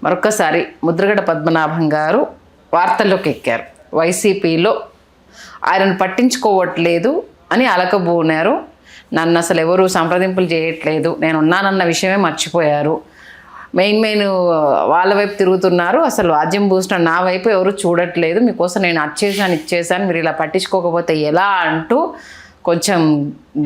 మరొక్కసారి ముద్రగడ పద్మనాభం గారు వార్తల్లోకి ఎక్కారు. వైసీపీలో ఆయనను పట్టించుకోవట్లేదు అని అలకబోనారు. నన్ను అసలు ఎవరు సంప్రదింపులు చేయట్లేదు, నేను ఉన్నానన్న విషయమే మర్చిపోయారు, మెయిన్ వాళ్ళ వైపు తిరుగుతున్నారు, అసలు రాజ్యం భూషణ నా వైపు ఎవరు చూడట్లేదు, మీకోసం నేను ఇచ్చేసాను, మీరు ఇలా పట్టించుకోకపోతే ఎలా అంటూ కొంచెం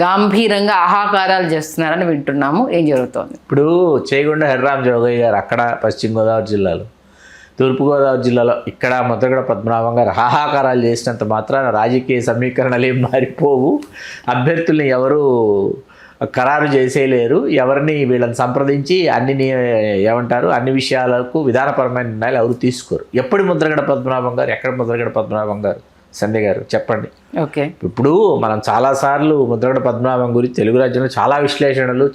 గంభీరంగా ఆహాకారాలు చేస్తున్నారని వింటున్నాము. ఏం జరుగుతోంది? ఇప్పుడు చేగొండ హరిరామ్ జోగయ్య గారు అక్కడ పశ్చిమ గోదావరి జిల్లాలో, తూర్పుగోదావరి జిల్లాలో ఇక్కడ ముద్రగడ పద్మనాభం గారు హాహాకారాలు చేసినంత మాత్రాన రాజకీయ సమీకరణలు ఏం మారిపోవు, అభ్యర్థుల్ని ఎవరు ఖరారు చేసేయలేరు, ఎవరిని వీళ్ళని సంప్రదించి అన్ని విషయాలకు విధానపరమైన నిర్ణయాలు ఎవరు తీసుకోరు. ఎప్పుడు ముద్రగడ పద్మనాభం గారు, ఎక్కడ ముద్రగడ పద్మనాభం గారు? సంధ్య గారు చెప్పండి. ఓకే, ఇప్పుడు మనం చాలాసార్లు ముద్రగడ పద్మనాభం గురించి తెలుగు రాజ్యంలో చాలా విశ్లేషణలు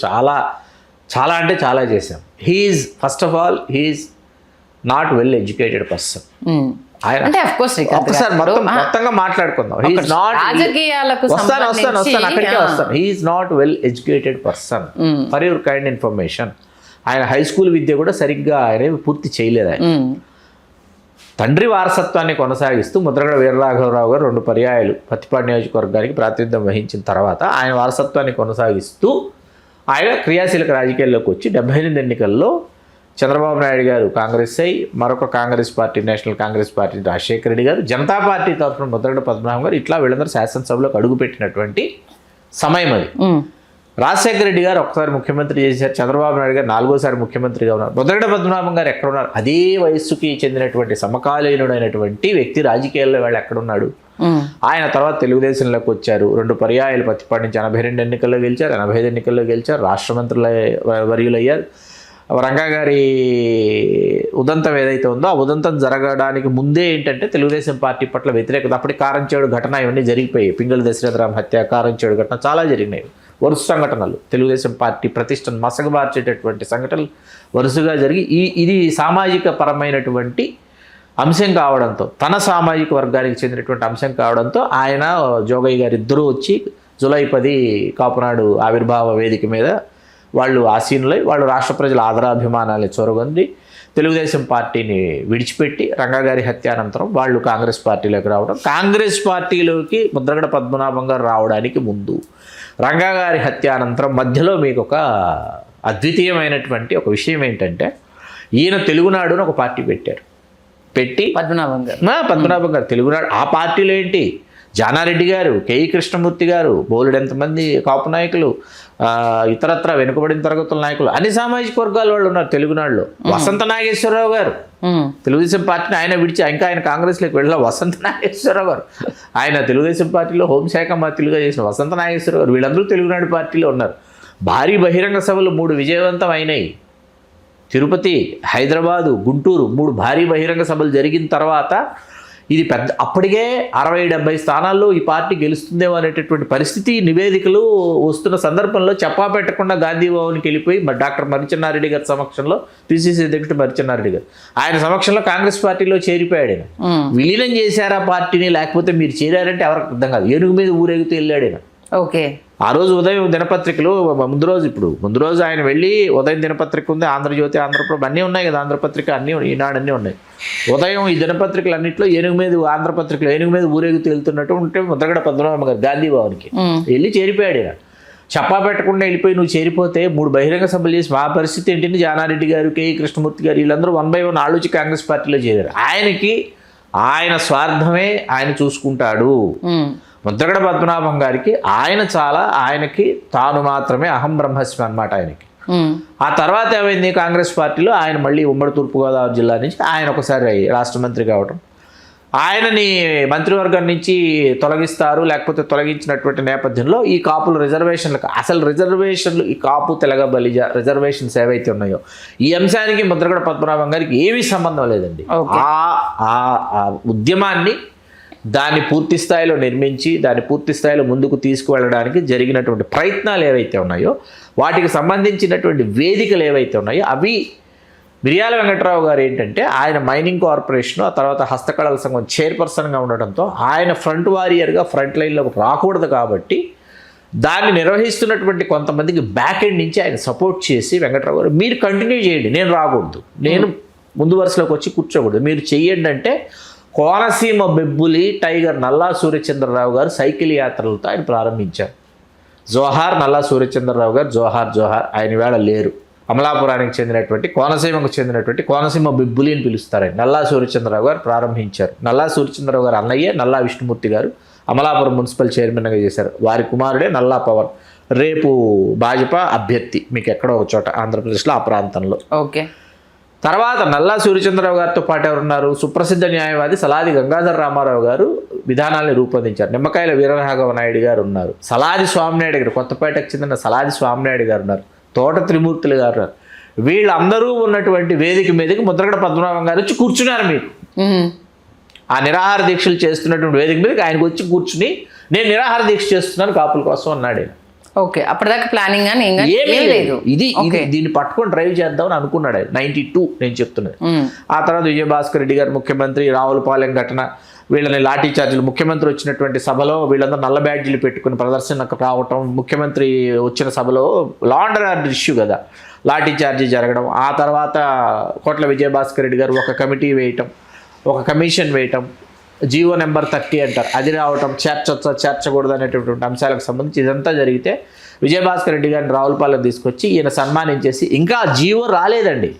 అంటే చాలా చేశాం. He's first of all he's not well educated person. ఒకసారి మొత్తంగా మాట్లాడుకుందాం. He's not well educated person. For your kind information, ఆయన హై స్కూల్ విద్య కూడా సరిగ్గా ఆయన పూర్తి చేయలేదు. ఆయన తండ్రి వారసత్వాన్ని కొనసాగిస్తూ ముద్రగడ వీరరాఘవరావు గారు 2 పర్యాయాలు పత్తిపాడు నియోజకవర్గానికి ప్రాతినిధ్యం వహించిన తర్వాత ఆయన వారసత్వాన్ని కొనసాగిస్తూ ఆయన క్రియాశీలక రాజకీయాల్లోకి వచ్చి 78 ఎన్నికల్లో చంద్రబాబు నాయుడు గారు కాంగ్రెస్ మరొక Congress party, national Congress party Rajasekhara Reddy గారు, జనతా పార్టీ తరఫున ముద్రగడ పద్మనాభం గారు, ఇట్లా వీళ్ళందరూ శాసనసభలోకి అడుగుపెట్టినటువంటి సమయం అది. రాజశేఖర రెడ్డి గారు ఒకసారి ముఖ్యమంత్రి చేశారు, చంద్రబాబు నాయుడు గారు 4వ ముఖ్యమంత్రిగా ఉన్నారు. ముద్రగడ పద్మనాభం గారు ఎక్కడ ఉన్నారు? అదే వయస్సుకి చెందినటువంటి సమకాలీనుడైనటువంటి వ్యక్తి రాజకీయాల్లో వాళ్ళు ఎక్కడున్నాడు? ఆయన తర్వాత తెలుగుదేశంలోకి వచ్చారు. 2 పర్యాయాలు పత్తిపాటి నుంచి 82 ఎన్నికల్లో గెలిచారు, 85 ఎన్నికల్లో గెలిచారు, రాష్ట్ర మంత్రుల వర్యులయ్యారు. రంగా గారి ఉదంతం ఏదైతే ఉందో ఆ ఉదంతం జరగడానికి ముందే ఏంటంటే తెలుగుదేశం పార్టీ పట్ల వ్యతిరేకత, అప్పటికి కారంచేడు ఘటన ఇవన్నీ జరిగిపోయాయి. పింగళి దశరథరామ్ హత్య, కారంచేడు ఘటన చాలా జరిగినాయి. వరుస సంఘటనలు, తెలుగుదేశం పార్టీ ప్రతిష్టను మసకబార్చేటటువంటి సంఘటనలు వరుసగా జరిగి ఇది సామాజిక పరమైనటువంటి అంశం కావడంతో, తన సామాజిక వర్గానికి చెందినటువంటి అంశం కావడంతో ఆయన జోగయ్య గారు ఇద్దరూ వచ్చి జూలై 10 కాపునాడు ఆవిర్భావ వేదిక మీద వాళ్ళు ఆసీనులై వాళ్ళు రాష్ట్ర ప్రజల ఆదరాభిమానాన్ని చొరగొంది తెలుగుదేశం పార్టీని విడిచిపెట్టి రంగాగారి హత్యానంతరం వాళ్ళు కాంగ్రెస్ పార్టీలోకి రావడం, కాంగ్రెస్ పార్టీలోకి ముద్రగడ పద్మనాభం గారు రావడానికి ముందు రంగాగారి హత్యానంతరం మధ్యలో మీకు ఒక అద్వితీయమైనటువంటి ఒక విషయం ఏంటంటే, ఈయన తెలుగునాడు అని ఒక పార్టీ పెట్టి పద్మనాభం గారు తెలుగునాడు, ఆ పార్టీలో ఏంటి జానారెడ్డి గారు, కేఈ కృష్ణమూర్తి గారు, బోలెడంతమంది కాపు నాయకులు, ఇతరత్ర వెనుకబడిన తరగతుల నాయకులు, అన్ని సామాజిక వర్గాల వాళ్ళు ఉన్నారు తెలుగునాడులో. వసంత నాగేశ్వరరావు గారు తెలుగుదేశం పార్టీని ఆయన విడిచి ఇంకా ఆయన కాంగ్రెస్లోకి వెళ్ళిన వసంత నాగేశ్వరరావు గారు, ఆయన తెలుగుదేశం పార్టీలో హోంశాఖ మంత్రులుగా చేసిన వసంత నాగేశ్వరరావు గారు, వీళ్ళందరూ తెలుగునాడు పార్టీలో ఉన్నారు. భారీ బహిరంగ సభలు 3 విజయవంతం అయినాయి. తిరుపతి, హైదరాబాదు, గుంటూరు 3 భారీ బహిరంగ సభలు జరిగిన తర్వాత ఇది అప్పటికే 60-70 స్థానాల్లో ఈ పార్టీ గెలుస్తుందేమో అనేటటువంటి పరిస్థితి నివేదికలు వస్తున్న సందర్భంలో చెప్పా పెట్టకుండా గాంధీ భవన్కి వెళ్ళిపోయి డాక్టర్ మర్రిచెన్నారెడ్డి గారి సమక్షంలో, పిసిసి అధ్యక్షుడు మర్రిచెన్నారెడ్డి గారు ఆయన సమక్షంలో కాంగ్రెస్ పార్టీలో చేరిపోయాడు. ఆయన విలీనం చేశారా పార్టీని, లేకపోతే మీరు చేరారంటే ఎవరికి అర్థం కాదు. ఏనుగు మీద ఊరేగుతూ వెళ్ళాడు ఆయన. ఓకే, ఆ రోజు ఉదయం దినపత్రికలు ముందు రోజు ఆయన వెళ్ళి ఉదయం దినపత్రిక ఉంది, ఆంధ్రజ్యోతి, ఆంధ్రప్రభ అన్నీ ఉన్నాయి కదా, ఆంధ్రపత్రిక అన్నీ, ఈనాడు అన్నీ ఉన్నాయి. ఉదయం ఈ దినపత్రికలు అన్నింటిలో ఆంధ్రపత్రికలు ఏనుగు మీద ఊరేగుతూ వెళ్తున్నట్టు ఉంటే ముద్రగడ పద్మనాభం గారు గాంధీ భవన్కి వెళ్ళి చేరిపోయాడు. ఆయన చెప్పా పెట్టకుండా వెళ్ళిపోయి నువ్వు చేరిపోతే 3 బహిరంగ సభలు చేసి మా పరిస్థితి ఏంటంటే జానారెడ్డి గారు, కేఈ కృష్ణమూర్తి గారు వీళ్ళందరూ 1 by 1 ఆలోచి కాంగ్రెస్ పార్టీలో చేరారు. ఆయన స్వార్థమే ఆయన చూసుకుంటాడు. ముద్రగడ పద్మనాభం గారికి ఆయనకి తాను మాత్రమే అహం బ్రహ్మస్మి అన్నమాట ఆయనకి. ఆ తర్వాత ఏమైంది, కాంగ్రెస్ పార్టీలో ఆయన మళ్ళీ ఉమ్మడి తూర్పుగోదావరి జిల్లా నుంచి ఆయన ఒకసారి రాష్ట్ర మంత్రి కావడం, ఆయనని మంత్రివర్గం నుంచి తొలగిస్తారు, లేకపోతే తొలగించినటువంటి నేపథ్యంలో ఈ కాపుల రిజర్వేషన్లు ఈ కాపు తెలగ బలిజ రిజర్వేషన్స్ ఏవైతే ఉన్నాయో ఈ అంశానికి ముద్రగడ పద్మనాభం గారికి ఏమీ సంబంధం లేదండి. ఆ ఉద్యమాన్ని దాన్ని పూర్తి స్థాయిలో నిర్మించి దాన్ని పూర్తి స్థాయిలో ముందుకు తీసుకువెళ్ళడానికి జరిగినటువంటి ప్రయత్నాలు ఏవైతే ఉన్నాయో వాటికి సంబంధించినటువంటి వేదికలు ఏవైతే ఉన్నాయో అవి మిర్యాల వెంకట్రావు గారు ఏంటంటే ఆయన మైనింగ్ కార్పొరేషన్, ఆ తర్వాత హస్తకళల సంఘం చైర్పర్సన్గా ఉండడంతో ఆయన ఫ్రంట్ వారియర్గా ఫ్రంట్ లైన్లోకి రాకూడదు కాబట్టి దాన్ని నిర్వహిస్తున్నటువంటి కొంతమందికి బ్యాక్ ఎండ్ నుంచి ఆయన సపోర్ట్ చేసి వెంకట్రావు గారు మీరు కంటిన్యూ చేయండి, నేను రాకూడదు, నేను ముందు వరుసలోకి వచ్చి కూర్చోకూడదు. మీరు చెయ్యండి అంటే కోనసీమ బెబ్బులి టైగర్ నల్లా సూర్యచంద్రరావు గారు సైకిల్ యాత్రలతో ఆయన ప్రారంభించారు. జోహార్ నల్లా సూర్యచంద్రరావు గారు, జోహార్ జోహార్. ఆయన వేళ లేరు. అమలాపురానికి చెందినటువంటి కోనసీమకు చెందినటువంటి కోనసీమ బిబ్బులి అని పిలుస్తారు. ఆయన నల్లా సూర్యచంద్రరావు గారు ప్రారంభించారు. నల్లా సూర్యచంద్రరావు గారు అన్నయ్యే నల్లా విష్ణుమూర్తి గారు అమలాపురం మున్సిపల్ చైర్మన్గా చేశారు. వారి కుమారుడే నల్లా పవన్, రేపు భాజపా అభ్యర్థి మీకు ఎక్కడో ఒక చోట ఆంధ్రప్రదేశ్లో ఆ ప్రాంతంలో. ఓకే. తర్వాత నల్లా సూర్యచంద్రరావు గారితో పాటు ఎవరున్నారు? సుప్రసిద్ధ న్యాయవాది సలాది గంగాధర రామారావు గారు విధానాల్ని రూపొందించారు. నిమ్మకాయల వీరరాఘవ నాయుడు గారు ఉన్నారు. సలాది స్వామినాయుడు గారు, కొత్తపేటకు చెందిన సలాది స్వామినాయుడు గారు ఉన్నారు. తోట త్రిమూర్తులు గారు ఉన్నారు. వీళ్ళందరూ ఉన్నటువంటి వేదిక మీదకి ముద్రగడ పద్మనాభం గారు వచ్చి కూర్చున్నారు. మీరు ఆ నిరాహార దీక్షలు చేస్తున్నటువంటి వేదిక మీదకి ఆయనకు వచ్చి కూర్చుని నేను నిరాహార దీక్ష చేస్తున్నాను కాపుల కోసం అన్నాడు. ఓకే. అప్పటిదాకా ప్లానింగ్ అని ఏమీ లేదు. ఇది దీన్ని పట్టుకొని డ్రైవ్ చేద్దామని అనుకున్నాడు ఆయన. 92 నేను చెప్తున్నది. ఆ తర్వాత విజయభాస్కర్ రెడ్డి గారు ముఖ్యమంత్రి, రావులపాలెం ఘటన, వీళ్ళని లాఠీ చార్జీలు, ముఖ్యమంత్రి వచ్చినటువంటి సభలో వీళ్ళందరూ నల్ల బ్యాడ్జీలు పెట్టుకుని ప్రదర్శనకు రావటం, ముఖ్యమంత్రి వచ్చిన సభలో లా అండ్ ఆర్డర్ ఇష్యూ కదా, లాఠీ చార్జీ జరగడం. ఆ తర్వాత కోట్ల విజయభాస్కర్ రెడ్డి గారు ఒక కమిటీ వేయటం, ఒక కమిషన్ వేయటం, జీవో నెంబర్ 30 అంటారు, అది రావటం, చేర్చొచ్చా చేర్చకూడదు అనేటటువంటి అంశాలకు సంబంధించి ఇదంతా జరిగితే విజయభాస్కర్ రెడ్డి గారిని రావులపాలెం తీసుకొచ్చి ఈయన సన్మానించేసి, ఇంకా జీవో రాలేదండి.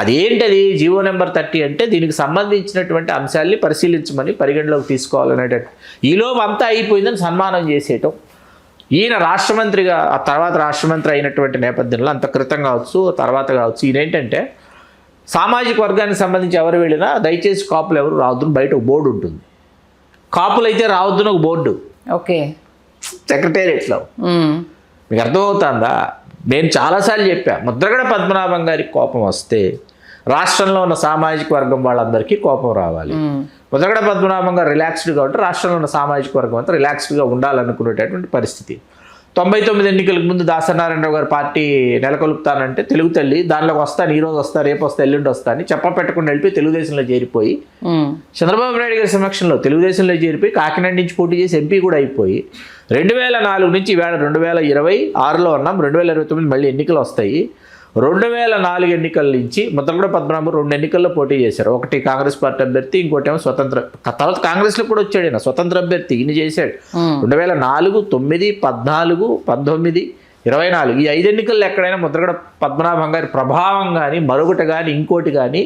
అదేంటది జీవో నెంబర్ 30 అంటే దీనికి సంబంధించినటువంటి అంశాలని పరిశీలించమని పరిగణలోకి తీసుకోవాలనేటట్టు ఈలోపు అంతా అయిపోయిందని సన్మానం చేసేయటం. ఈయన రాష్ట్రమంత్రిగా ఆ తర్వాత రాష్ట్రమంత్రి అయినటువంటి నేపథ్యంలో అంత క్రితం కావచ్చు తర్వాత కావచ్చు, ఈయన ఏంటంటే సామాజిక వర్గానికి సంబంధించి ఎవరు వెళ్ళినా దయచేసి కాపులు ఎవరు రావద్దును బయట ఒక బోర్డు ఉంటుంది. కాపులు అయితే రావద్దును ఒక బోర్డు. ఓకే. సెక్రటేరియట్లో మీకు అర్థమవుతుందా? నేను చాలాసార్లు చెప్పా, ముద్రగడ పద్మనాభం గారికి కోపం వస్తే రాష్ట్రంలో ఉన్న సామాజిక వర్గం వాళ్ళందరికీ కోపం రావాలి. ముద్రగడ పద్మనాభం గారు రిలాక్స్డ్గా ఉంటే రాష్ట్రంలో ఉన్న సామాజిక వర్గం అంతా రిలాక్స్డ్గా ఉండాలనుకునేటటువంటి పరిస్థితి. 99 ఎన్నికలకు ముందు దాసనారాయణరావు గారు పార్టీ నెలకొల్పుతానంటే తెలుగు తల్లి దానిలోకి వస్తాను, ఈరోజు వస్తా, రేపు వస్తా, ఎల్లుండి వస్తా అని చెప్పపెట్టకుండా వెళ్ళిపోయి తెలుగుదేశంలో చేరిపోయి చంద్రబాబు నాయుడు గారి సమక్షంలో తెలుగుదేశంలో చేరిపోయి కాకినాడ నుంచి పోటీ చేసి ఎంపీ కూడా అయిపోయి 2004 నుంచి ఈవేళ 2026లో ఉన్నాం. 2029 మళ్ళీ ఎన్నికలు వస్తాయి. 2004 ఎన్నికల నుంచి ముద్రగడ పద్మనాభం 2 ఎన్నికల్లో పోటీ చేశారు. ఒకటి కాంగ్రెస్ పార్టీ అభ్యర్థి, ఇంకోటేమో స్వతంత్ర. తర్వాత కాంగ్రెస్లో కూడా వచ్చాడు ఈయన, స్వతంత్ర అభ్యర్థి ఈయన చేశాడు. 2004, 9, 14, 19, 24 ఈ 5 ఎన్నికల్లో ఎక్కడైనా ముద్రగడ పద్మనాభం గారి ప్రభావం కానీ మరొకటి కానీ ఇంకోటి కానీ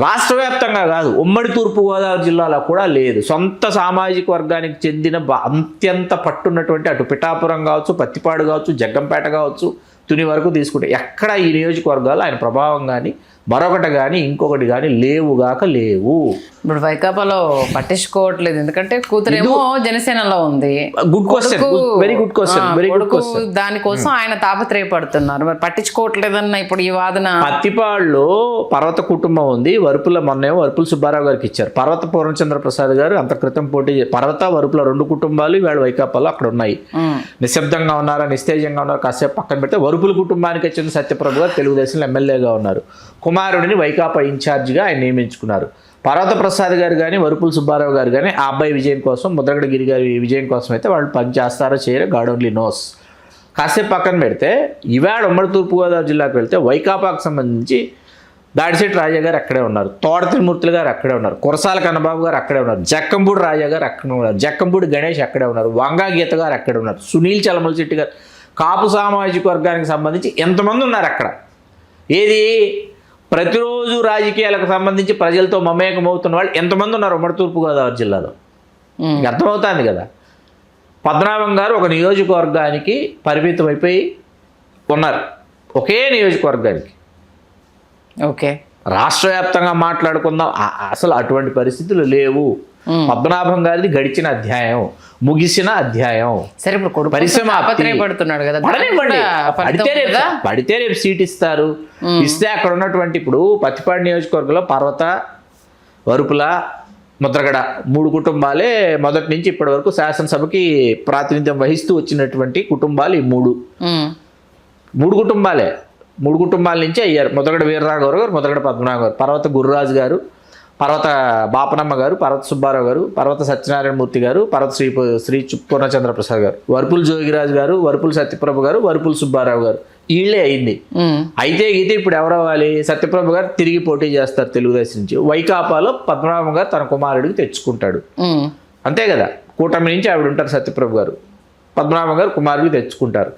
రాష్ట్ర వ్యాప్తంగా కాదు, ఉమ్మడి తూర్పుగోదావరి జిల్లాలో కూడా లేదు. సొంత సామాజిక వర్గానికి చెందిన అత్యంత పట్టున్నటువంటి అటు పిఠాపురం కావచ్చు, పత్తిపాడు కావచ్చు, జగ్గంపేట కావచ్చు, తుని వరకు తీసుకుంటే ఎక్కడ ఈ నియోజకవర్గాలు ఆయన ప్రభావం కానీ మరొకటి కానీ ఇంకొకటి కానీ లేవుగాక లేవు. ఇప్పుడు వైకాపాలో పట్టించుకోవట్లేదు, ఎందుకంటే కూతురేమో జనసేనలో ఉంది. Good question, very good question, very good question. దానికోసం ఆయన తాపత్రయపడుతున్నారు, మరి పట్టించుకోవట్లేదన్న ఇప్పుడు ఈ వాదన. పత్తిపాడులో పర్వత కుటుంబం ఉంది, వరుపుల మొన్నేమో వరుపుల సుబ్బారావు గారికి ఇచ్చారు. పర్వత పూర్ణచంద్ర ప్రసాద్ గారు అంత క్రితం పోటీ, పర్వత వరుపుల 2 కుటుంబాలు ఇవాళ వైకాపాలో అక్కడ ఉన్నాయి. నిశ్శబ్దంగా ఉన్నారా, నిస్తేజంగా ఉన్నారు, కాసేపు పక్కన పెడితే వరుపుల కుటుంబానికి చెందిన సత్యప్రభు గారు తెలుగుదేశంలో ఎమ్మెల్యేగా ఉన్నారు. కుమారుడిని వైకాపా ఇన్ఛార్జిగా ఆయన నియమించుకున్నారు. పర్వత ప్రసాద్ గారు కానీ వరుపుల సుబ్బారావు గారు కానీ ఆ అబ్బాయి విజయం కోసం, ముద్రగడ గిరి గారి విజయం కోసం అయితే వాళ్ళు పని చేస్తారో చేయరో గాడ్ ఓన్లీ నోస్. కాసేపు పక్కన పెడితే ఇవాళ ఉమ్మడి తూర్పుగోదావరి జిల్లాకు వెళ్తే వైకాపాకు సంబంధించి దాడిశెట్టి రాజా గారు అక్కడే ఉన్నారు, తోట త్రిమూర్తులు గారు అక్కడే ఉన్నారు, కురసాల కన్నబాబు గారు అక్కడే ఉన్నారు, జక్కంపూడి రాజా గారు అక్కడే ఉన్నారు, జక్కంపూడి గణేష్ అక్కడే ఉన్నారు, వంగా గీత గారు అక్కడే ఉన్నారు, సునీల్ చలమలశెట్టి గారు. కాపు సామాజిక వర్గానికి సంబంధించి ఎంతమంది ఉన్నారు అక్కడ? ఏది ప్రతిరోజు రాజకీయాలకు సంబంధించి ప్రజలతో మమేకమవుతున్న వాళ్ళు ఎంతమంది ఉన్నారు ఉమ్మడి తూర్పుగోదావరి జిల్లాలో? అర్థమవుతుంది కదా. పద్మనాభం గారు ఒక నియోజకవర్గానికి పరిమితం అయిపోయి ఉన్నారు, ఒకే నియోజకవర్గానికి. ఓకే. రాష్ట్ర వ్యాప్తంగా మాట్లాడుకుందాం, అసలు అటువంటి పరిస్థితులు లేవు. పద్మనాభం గారిది గడిచిన అధ్యాయం, ముగిసిన అధ్యాయం. సరే, ఇప్పుడు పడుతున్నాడు కదా, పడితే రేపు సీట్ ఇస్తారు. ఇస్తే అక్కడ ఉన్నటువంటి ఇప్పుడు పత్తిపాడు నియోజకవర్గంలో పర్వత, వరుపుల, ముద్రగడ 3 కుటుంబాలే మొదటి నుంచి ఇప్పటి వరకు శాసనసభకి ప్రాతినిధ్యం వహిస్తూ వచ్చినటువంటి కుటుంబాలు. ఈ 3 కుటుంబాలే, 3 కుటుంబాల నుంచి అయ్యారు. ముద్రగడ వీరరాఘవరావు గారు, ముద్రగడ పద్మనాభం గారు, పర్వత గురురాజు గారు, పర్వత బాపనమ్మ గారు, పర్వత సుబ్బారావు గారు, పర్వత సత్యనారాయణమూర్తి గారు, పర్వత శ్రీ పూర్ణచంద్ర ప్రసాద్ గారు, వరుపుల జోగిరాజు గారు, వరుపుల సత్యప్రభు గారు, వరుపుల సుబ్బారావు గారు. వీళ్ళే అయింది. అయితే ఇప్పుడు ఎవరు అవ్వాలి? సత్యప్రభ గారు తిరిగి పోటీ చేస్తారు తెలుగుదేశం నుంచి. వైకాపాలో పద్మనాభం గారు తన కుమారుడికి తెచ్చుకుంటాడు. అంతే కదా, కూటమి నుంచి ఆవిడ ఉంటారు సత్యప్రభ గారు, పద్మనాభం గారు కుమారుడికి తెచ్చుకుంటారు.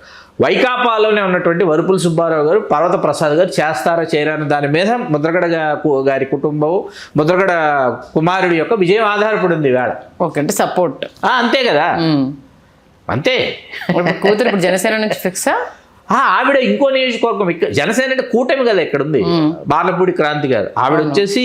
వైకాపాలోనే ఉన్నటువంటి వరుపుల సుబ్బారావు గారు, పర్వత ప్రసాద్ గారు చేస్తారా చేయరని దాని మీద ముద్రగడ గారి కుటుంబం, ముద్రగడ కుమారుడి యొక్క విజయం ఆధారపడి ఉంది వేళ. ఓకే, అంటే సపోర్ట్. అంతే కదా, అంతే. కూతురు ఇప్పుడు జనసేన నుంచి ఫిక్సా? ఆవిడ ఇంకో నియోజకవర్గం, జనసేన అంటే కూటమి కదా ఇక్కడ ఉంది, బాలపూడి క్రాంతి గారు. ఆవిడ వచ్చేసి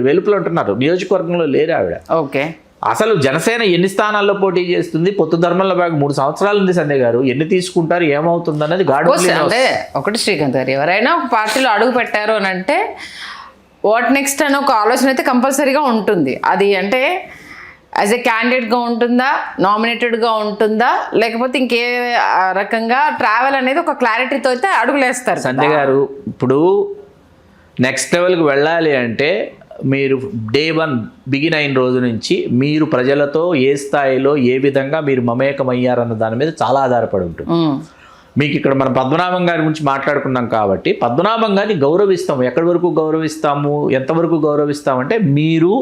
వెలుపులు ఉంటున్నారు, నియోజకవర్గంలో లేరు ఆవిడ. ఓకే, అసలు జనసేన ఎన్ని స్థానాల్లో పోటీ చేస్తుంది? పొత్తు ధర్మంలో భాగం 3 సంవత్సరాలు ఉంది సంజయ్ గారు. ఎన్ని తీసుకుంటారు, ఏమవుతుంది అన్నది గాడు. అంటే ఒకటి శ్రీకాంత్ గారు, ఎవరైనా ఒక పార్టీలో అడుగు పెట్టారు అని అంటే వాట్ నెక్స్ట్ అని ఒక ఆలోచన అయితే కంపల్సరీగా ఉంటుంది. అది అంటే యాజ్ ఎ క్యాండిడేట్గా ఉంటుందా, నామినేటెడ్గా ఉంటుందా, లేకపోతే ఇంకే రకంగా ట్రావెల్ అనేది ఒక క్లారిటీతో అయితే అడుగులేస్తారు. సంజయ్ గారు ఇప్పుడు నెక్స్ట్ లెవెల్కి వెళ్ళాలి అంటే మీరు డే 1 బిగిన్ అయిన రోజు నుంచి మీరు ప్రజలతో ఏ స్థాయిలో ఏ విధంగా మీరు మమేకమయ్యారన్న దాని మీద చాలా ఆధారపడి ఉంటుంది. మీకు ఇక్కడ మనం పద్మనాభం గారి గురించి మాట్లాడుకున్నాం కాబట్టి పద్మనాభం గారిని గౌరవిస్తాము. ఎక్కడి వరకు గౌరవిస్తాము, ఎంతవరకు గౌరవిస్తామంటే మీరు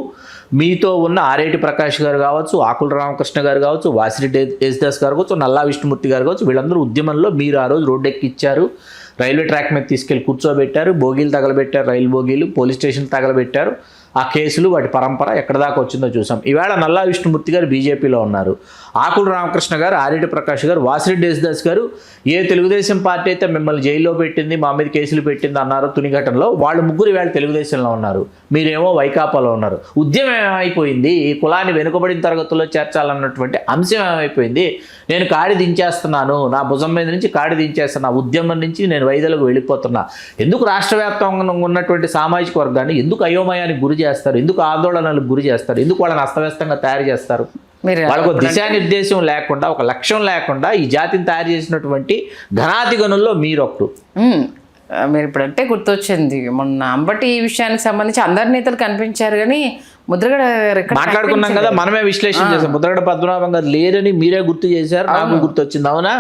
మీతో ఉన్న ఆరేటి ప్రకాష్ గారు కావచ్చు, ఆకుల రామకృష్ణ గారు కావచ్చు, వాసిరెడ్డి యేసుదాస్ గారు కావచ్చు, నల్లా విష్ణుమూర్తి గారు కావచ్చు, వీళ్ళందరూ ఉద్యమంలో మీరు ఆ రోజు రోడ్డెక్కిచ్చారు, రైల్వే ట్రాక్ మీద తీసుకెళ్లి కూర్చోబెట్టారు, బోగీలు తగలబెట్టారు, రైలు బోగీలు, పోలీస్ స్టేషన్ తగలబెట్టారు. ఆ కేసులు వాటి పరంపర ఎక్కడ దాకా వచ్చిందో చూసాం. ఈవేళ నల్లా విష్ణుమూర్తి గారు బీజేపీలో ఉన్నారు, ఆకుల రామకృష్ణ గారు, ఆరేటి ప్రకాష్ గారు, వాసిరెడ్డి యేసుదాస్ గారు ఏ తెలుగుదేశం పార్టీ అయితే మిమ్మల్ని జైల్లో పెట్టింది, మా మీద కేసులు పెట్టింది అన్నారో తునిఘటనలో, వాళ్ళు ముగ్గురు ఈవేళ తెలుగుదేశంలో ఉన్నారు, మీరేమో వైకాపాలో ఉన్నారు. ఉద్యమం ఏమైపోయింది? ఈ కులాన్ని వెనుకబడిన తరగతుల్లో చేర్చాలన్నటువంటి అంశం ఏమైపోయింది? నేను కాడి దించేస్తున్నాను, నా భుజం మీద నుంచి కాడి దించేస్తున్నా, ఉద్యమం నుంచి నేను వైదొలకు వెళ్ళిపోతున్నా. ఎందుకు రాష్ట్ర వ్యాప్తంగా ఉన్నటువంటి సామాజిక వర్గాన్ని ఎందుకు అయోమయానికి గురి చేస్తారు? ఎందుకు ఆందోళనలకు గురి చేస్తారు? ఎందుకు వాళ్ళని అస్తవ్యస్తంగా తయారు చేస్తారు? వాళ్ళకు దిశానిర్దేశం లేకుండా, ఒక లక్ష్యం లేకుండా ఈ జాతిని తయారు చేసినటువంటి ఘనాతి గనుల్లో మీరొకరు. మీరు ఇప్పుడంటే గుర్తొచ్చింది, మొన్న అంబటి ఈ విషయానికి సంబంధించి అందరి నేతలు కనిపించారు, కానీ ముద్రగడ మాట్లాడుకున్నాం కదా, మనమే విశ్లేషణ చేసాం. ముద్రగడ పద్మనాభం గారు లేరని మీరే గుర్తు చేశారు, నాకు గుర్తొచ్చింది. అవునా?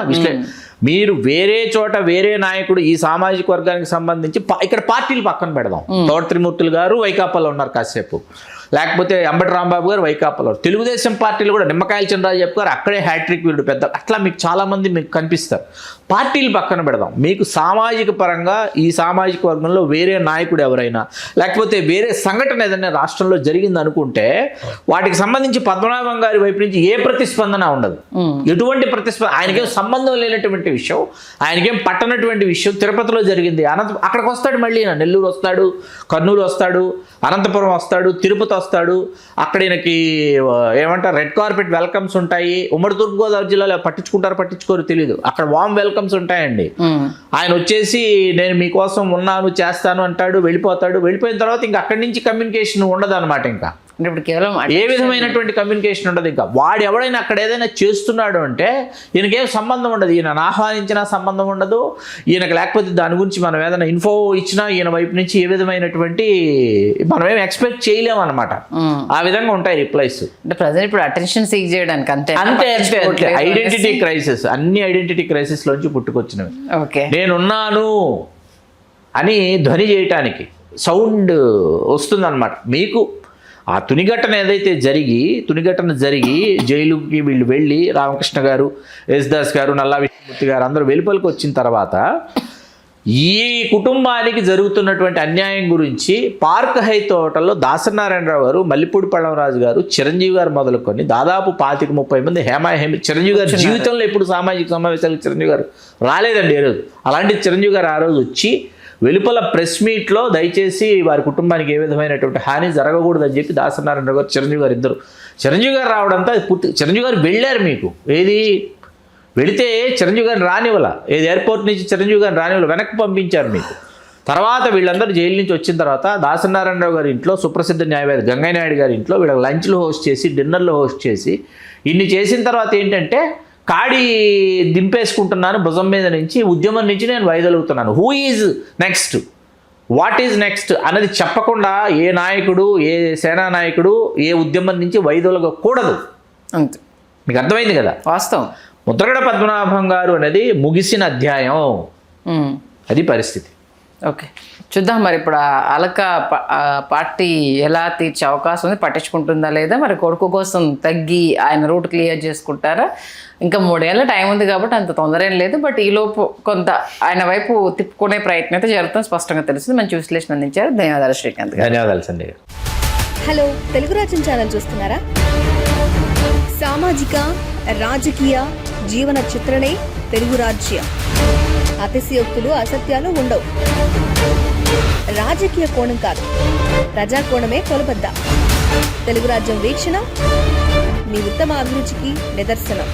మీరు వేరే చోట వేరే నాయకుడు ఈ సామాజిక వర్గానికి సంబంధించి ఇక్కడ పార్టీలు పక్కన పెడదాం. తోట త్రిమూర్తులు గారు వైకాపాలో ఉన్నారు కాసేపు, లేకపోతే అంబటి రాంబాబు గారు వైకాపాలో, తెలుగుదేశం పార్టీలు కూడా నిమ్మకాయల చంద్రరాజు గారు అక్కడే హ్యాట్రిక్ వీరుడు పెద్ద, అట్లా మీకు చాలామంది మీకు కనిపిస్తారు. పార్టీలు పక్కన పెడదాం, మీకు సామాజిక పరంగా ఈ సామాజిక వర్గంలో వేరే నాయకుడు ఎవరైనా, లేకపోతే వేరే సంఘటన ఏదైనా రాష్ట్రంలో జరిగింది అనుకుంటే వాటికి సంబంధించి పద్మనాభం గారి వైపు నుంచి ఏ ప్రతిస్పందన ఉండదు. ఎటువంటి ప్రతిస్పందన, ఆయనకేం సంబంధం లేనటువంటి విషయం, ఆయనకేం పట్టనటువంటి విషయం. తిరుపతిలో జరిగింది, అక్కడికి వస్తాడు, మళ్ళీ నెల్లూరు వస్తాడు, కర్నూలు వస్తాడు, అనంతపురం వస్తాడు, తిరుపతి వస్తాడు. అక్కడ ఈయనకి ఏమంటారు, రెడ్ కార్పెట్ వెల్కమ్స్ ఉంటాయి. ఉమ్మడి తూర్పుగోదావరి జిల్లాలో పట్టించుకోరు తెలియదు, అక్కడ వామ్ వెల్కమ్స్ ఉంటాయండి. ఆయన వచ్చేసి నేను మీకోసం ఉన్నాను, చేస్తాను అంటాడు, వెళ్ళిపోతాడు. వెళ్ళిపోయిన తర్వాత ఇంకా అక్కడి నుంచి కమ్యూనికేషన్ ఉండదు అనమాట. ఇంకా ఇప్పుడు కేవలం ఏ విధమైనటువంటి కమ్యూనికేషన్ ఉండదు. ఇంకా వాడు ఎవడైనా అక్కడ ఏదైనా చేస్తున్నాడు అంటే ఈయనకేం సంబంధం ఉండదు, ఈయనను ఆహ్వానించినా సంబంధం ఉండదు, ఈయనకు లేకపోతే దాని గురించి మనం ఏదైనా ఇన్ఫో ఇచ్చినా ఈయన వైపు నుంచి ఏ విధమైనటువంటి మనమేం ఎక్స్పెక్ట్ చేయలేము అనమాట. ఆ విధంగా ఉంటాయి రిప్లైస్. అంటే ప్రజలు ఇప్పుడు అటెన్షన్ సీక్ చేయడానికి అంతే. ఐడెంటిటీ క్రైసిస్, అన్ని ఐడెంటిటీ క్రైసిస్ లోంచి పుట్టుకొచ్చినవి. నేనున్నాను అని ధ్వని చేయటానికి సౌండ్ వస్తుందన్నమాట. మీకు ఆ తునిఘటన ఏదైతే తునిఘటన జరిగి జైలుకి వీళ్ళు వెళ్ళి రామకృష్ణ గారు, యేసుదాస్ గారు, నల్లా విష్ణుమూర్తి గారు అందరూ వెలుపలికి వచ్చిన తర్వాత ఈ కుటుంబానికి జరుగుతున్నటువంటి అన్యాయం గురించి పార్క్ హైత్ హోటల్లో దాసనారాయణరావు గారు, మల్లిపూడి పళ్ళవరాజు గారు, చిరంజీవి గారు మొదలుకొని దాదాపు 25-30 మంది హేమ చిరంజీవి గారు జీవితంలో ఎప్పుడు సామాజిక సమావేశాలకు చిరంజీవి గారు రాలేదండి ఏ రోజు. అలాంటి చిరంజీవి గారు ఆ రోజు వచ్చి వెలుపల ప్రెస్ మీట్లో దయచేసి వారి కుటుంబానికి ఏ విధమైనటువంటి హాని జరగకూడదని చెప్పి దాసనారాయణ గారు, చిరంజీవి గారు ఇద్దరు, చిరంజీవి గారు రావడంతో పూర్తి చిరంజీవి గారు వెళ్ళారు. మీకు ఏది వెళితే చిరంజీవి గారిని రానివ్వాల, ఏది ఎయిర్పోర్ట్ నుంచి చిరంజీవి గారిని రానివ్వాల, వెనక్కి పంపించారు మీకు. తర్వాత వీళ్ళందరూ జైలు నుంచి వచ్చిన తర్వాత దాసనారాయణరావు గారి ఇంట్లో, సుప్రసిద్ధ న్యాయవాది గంగయ్య నాయుడు గారి ఇంట్లో వీళ్ళకి లంచ్లు హోస్ట్ చేసి, డిన్నర్లు హోస్ట్ చేసి, ఇన్ని చేసిన తర్వాత ఏంటంటే కాడి దింపేసుకుంటున్నాను భుజం మీద నుంచి, ఉద్యమం నుంచి నేను వైదొలుగుతున్నాను, who is next, what is next అన్నది చెప్పకుండా ఏ నాయకుడు, ఏ సేనా నాయకుడు ఏ ఉద్యమం నుంచి వైదొలగకూడదు. అంతే, మీకు అర్థమైంది కదా వాస్తవం. ముద్రగడ పద్మనాభం గారు అనేది ముగిసిన అధ్యాయం. అది పరిస్థితి. ఓకే, చూద్దాం మరి ఇప్పుడు ఆ అలక పార్టీ ఎలా తీర్చే అవకాశం ఉంది, పట్టించుకుంటుందా లేదా, మరి కొడుకు కోసం తగ్గి ఆయన రూట్ క్లియర్ చేసుకుంటారా? ఇంకా 3 ఏళ్ళ టైం ఉంది కాబట్టి అంత తొందర ఏం లేదు. బట్ ఈలోపు కొంత ఆయన వైపు తిప్పుకునే ప్రయత్నం అయితే జరుగుతుంది, స్పష్టంగా తెలుస్తుంది. మంచి విశ్లేషణ అందించారు, ధన్యవాదాలు శ్రీకాంత్ గారు. ధన్యవాదాలు సంధ్య గారు. హలో, తెలుగు రాజ్యం ఛానల్ చూస్తున్నారా? సామాజిక రాజకీయ జీవన చిత్రణే తెలుగు రాజ్యం. అతిశయోక్తులు అసత్యాలు ఉండవు. రాజకీయ కోణం కాదు, ప్రజా కోణమే కొలబద్ద. తెలుగు రాజ్యం వీక్షణ మీ ఉత్తమ అభిరుచికి నిదర్శనం.